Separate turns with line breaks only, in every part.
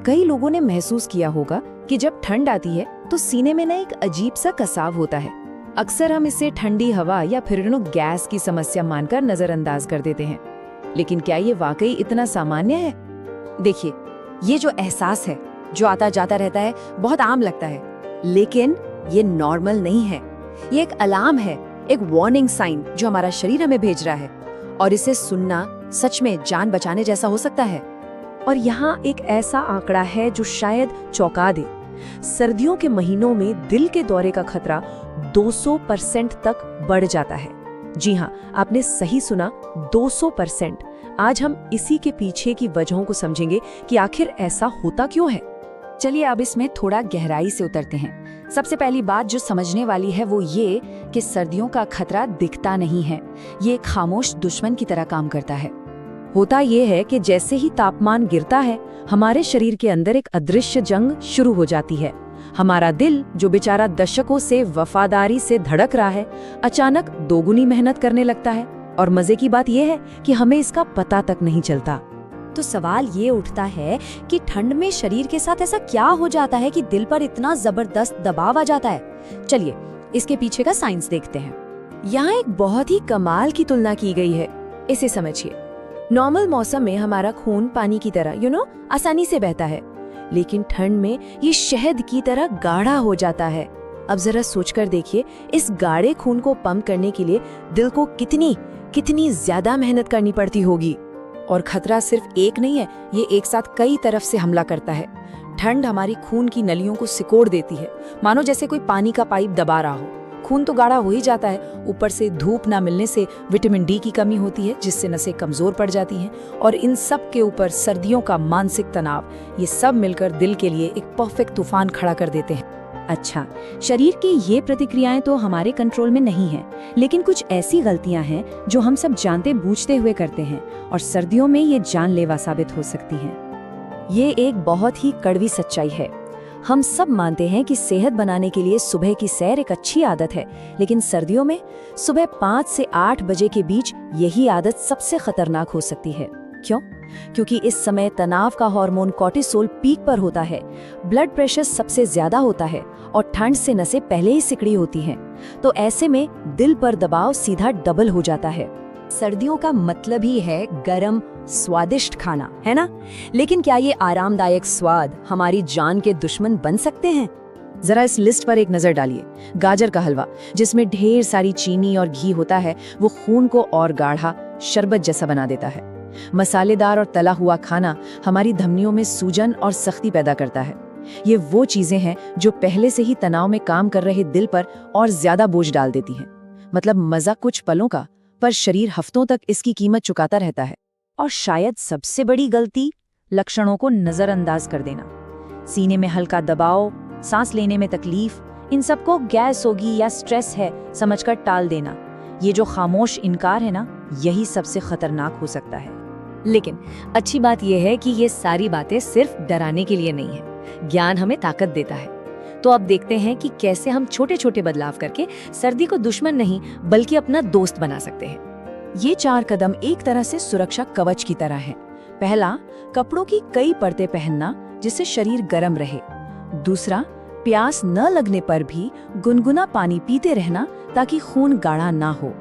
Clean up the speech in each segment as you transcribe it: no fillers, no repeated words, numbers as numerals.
कई लोगों ने महसूस किया होगा कि जब ठंड आती है तो सीने में ना एक अजीब सा कसाव होता है। अक्सर हम इसे ठंडी हवा या फिर गैस की समस्या मानकर नजरअंदाज कर देते हैं, लेकिन क्या ये वाकई इतना सामान्य है? देखिए, ये जो एहसास है जो आता जाता रहता है बहुत आम लगता है, लेकिन ये नॉर्मल नहीं है। ये एक अलार्म है, एक वार्निंग साइन जो हमारा शरीर हमें भेज रहा है, और इसे सुनना सच में जान बचाने जैसा हो सकता है। और यहाँ एक ऐसा आंकड़ा है जो शायद चौंका दे। सर्दियों के महीनों में दिल के दौरे का खतरा 200% तक बढ़ जाता है। जी हाँ, आपने सही सुना, 200%। आज हम इसी के पीछे की वजहों को समझेंगे कि आखिर ऐसा होता क्यों है। चलिए अब इसमें थोड़ा गहराई से उतरते हैं। सबसे पहली बात जो समझने वाली है वो ये कि सर्दियों का खतरा दिखता नहीं है, ये एक खामोश दुश्मन की तरह काम करता है। होता ये है कि जैसे ही तापमान गिरता है, हमारे शरीर के अंदर एक अदृश्य जंग शुरू हो जाती है। हमारा दिल, जो बेचारा दशकों से वफादारी से धड़क रहा है, अचानक दोगुनी मेहनत करने लगता है। और मजे की बात यह है कि हमें इसका पता तक नहीं चलता। तो सवाल ये उठता है कि ठंड में शरीर के साथ ऐसा क्या हो जाता है कि दिल पर इतना जबरदस्त दबाव आ जाता है। चलिए इसके पीछे का साइंस देखते हैं। यहाँ एक बहुत ही कमाल की तुलना की गई है, इसे समझिए। नॉर्मल मौसम में हमारा खून पानी की तरह आसानी से बहता है, लेकिन ठंड में ये शहद की तरह गाढ़ा हो जाता है। अब जरा सोचकर देखिए, इस गाढ़े खून को पंप करने के लिए दिल को कितनी ज्यादा मेहनत करनी पड़ती होगी। और खतरा सिर्फ एक नहीं है, ये एक साथ कई तरफ से हमला करता है। ठंड हमारी खून की नलियों को सिकोड़ देती है, मानो जैसे कोई पानी का पाइप दबा रहा हो। खून तो गाढ़ा हो ही जाता है, ऊपर से धूप ना मिलने से विटामिन डी की कमी होती है, जिससे नसें कमजोर पड़ जाती हैं। और इन सब के ऊपर सर्दियों का मानसिक तनाव, ये सब मिलकर दिल के लिए एक परफेक्ट तूफान खड़ा कर देते हैं। अच्छा, शरीर की ये प्रतिक्रियाएं तो हमारे कंट्रोल में नहीं है, लेकिन कुछ ऐसी गलतियां हैं जो हम सब जानते बूझते हुए करते हैं, और सर्दियों में ये जानलेवा साबित हो सकती हैं। ये एक बहुत ही कड़वी सच्चाई है। हम सब मानते हैं कि सेहत बनाने के लिए सुबह की सैर एक अच्छी आदत है, लेकिन सर्दियों में सुबह 5 से 8 बजे के बीच यही आदत सबसे खतरनाक हो सकती है। क्यों? क्योंकि इस समय तनाव का हार्मोन कोर्टिसोल पीक पर होता है, ब्लड प्रेशर सबसे ज्यादा होता है, और ठंड से नसें पहले ही सिकड़ी होती हैं। तो ऐसे में दिल पर दबाव सीधा डबल हो जाता है। सर्दियों का मतलब ही है गरम स्वादिष्ट खाना, है ना? लेकिन क्या ये आरामदायक स्वाद हमारी जान के दुश्मन बन सकते हैं? जरा इस लिस्ट पर एक नजर डालिए। गाजर का हलवा, जिसमें ढेर सारी चीनी और घी होता है, वो खून को और गाढ़ा शरबत जैसा बना देता है। मसालेदार और तला हुआ खाना हमारी धमनियों में सूजन और सख्ती पैदा करता है। ये वो चीजें हैं जो पहले से ही तनाव में काम कर रहे दिल पर और ज्यादा बोझ डाल देती हैं। मतलब मजा कुछ पलों का, पर शरीर हफ्तों तक इसकी कीमत चुकाता रहता है। और शायद सबसे बड़ी गलती, लक्षणों को नजरअंदाज कर देना। सीने में हल्का दबाव, सांस लेने में तकलीफ, इन सबको गैस होगी या स्ट्रेस है समझकर टाल देना। ये जो खामोश इनकार है ना, यही सबसे खतरनाक हो सकता है। लेकिन अच्छी बात यह है कि ये सारी बातें सिर्फ डराने के लिए नहीं है, ज्ञान हमें ताकत देता है। तो अब देखते हैं कि कैसे हम छोटे छोटे बदलाव करके सर्दी को दुश्मन नहीं बल्कि अपना दोस्त बना सकते हैं। ये 4 कदम एक तरह से सुरक्षा कवच की तरह है। पहला, कपड़ों की कई परतें पहनना जिससे शरीर गर्म रहे। दूसरा, प्यास न लगने पर भी गुनगुना पानी पीते रहना ताकि खून गाढ़ा ना हो।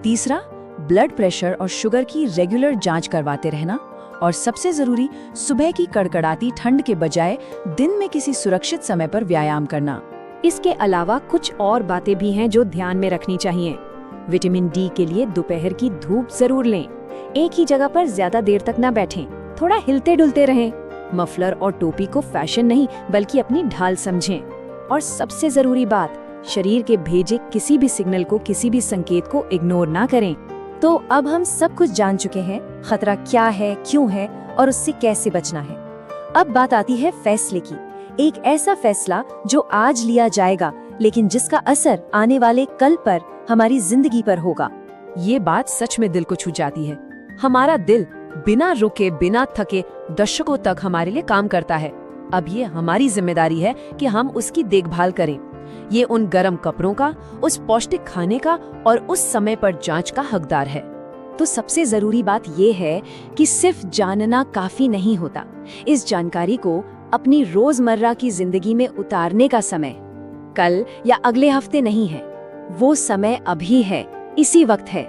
तीसरा, ब्लड प्रेशर और शुगर की रेगुलर जांच करवाते रहना। और सबसे जरूरी, सुबह की कड़कड़ाती ठंड के बजाय दिन में किसी सुरक्षित समय पर व्यायाम करना। इसके अलावा कुछ और बातें भी हैं जो ध्यान में रखनी चाहिए। विटामिन डी के लिए दोपहर की धूप जरूर लें। एक ही जगह पर ज्यादा देर तक न बैठें, थोड़ा हिलते डुलते रहें। मफलर और टोपी को फैशन नहीं बल्कि अपनी ढाल समझें। और सबसे जरूरी बात, शरीर के भेजे किसी भी सिग्नल को, किसी भी संकेत को इग्नोर ना करें। तो अब हम सब कुछ जान चुके हैं, खतरा क्या है, क्यों है और उससे कैसे बचना है। अब बात आती है फैसले की। एक ऐसा फैसला जो आज लिया जाएगा, लेकिन जिसका असर आने वाले कल पर, हमारी जिंदगी पर होगा। ये बात सच में दिल को छू जाती है। हमारा दिल बिना रुके, बिना थके दशकों तक हमारे लिए काम करता है। अब ये हमारी जिम्मेदारी है कि हम उसकी देखभाल करें। ये उन गर्म कपड़ों का, उस पौष्टिक खाने का और उस समय पर जांच का हकदार है। तो सबसे जरूरी बात ये है कि सिर्फ जानना काफी नहीं होता। इस जानकारी को
अपनी रोजमर्रा की जिंदगी में उतारने का समय कल या अगले हफ्ते नहीं है, वो समय अभी है, इसी वक्त है।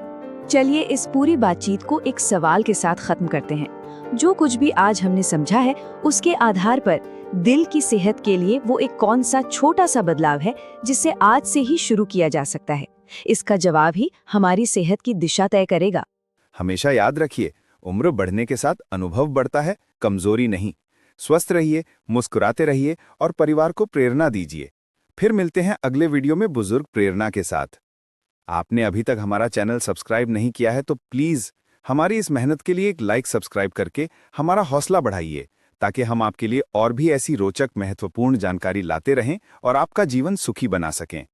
चलिए इस पूरी बातचीत को एक सवाल के साथ खत्म करते हैं। जो कुछ भी आज हमने समझा है, उसके आधार पर दिल की सेहत के लिए वो एक कौन सा छोटा सा बदलाव है जिसे आज से ही शुरू किया जा सकता है? इसका जवाब ही हमारी सेहत की दिशा तय करेगा।
हमेशा याद रखिए, उम्र बढ़ने के साथ अनुभव बढ़ता है, कमजोरी नहीं। स्वस्थ रहिए, मुस्कुराते रहिए और परिवार को प्रेरणा दीजिए। फिर मिलते हैं अगले वीडियो में बुजुर्ग प्रेरणा के साथ। आपने अभी तक हमारा चैनल सब्सक्राइब नहीं किया है तो प्लीज हमारी इस मेहनत के लिए एक लाइक सब्सक्राइब करके हमारा हौसला बढ़ाइए, ताकि हम आपके लिए और भी ऐसी रोचक महत्वपूर्ण जानकारी लाते रहें और आपका जीवन सुखी बना सकें।